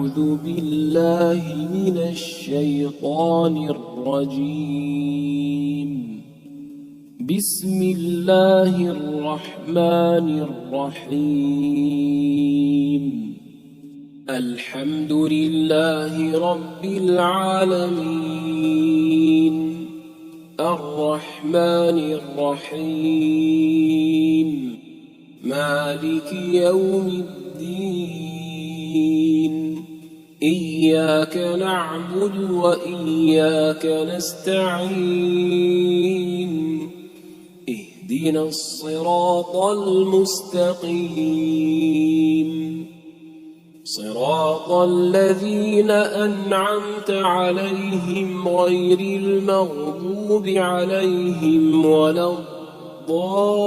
أعوذ بالله من الشيطان الرجيم. بسم الله الرحمن الرحيم. الحمد لله رب العالمين، الرحمن الرحيم، مالك يوم الدين. إياك نعبد وإياك نستعين. اهدنا الصراط المستقيم، صراط الذين أنعمت عليهم غير المغضوب عليهم ولا الضالين.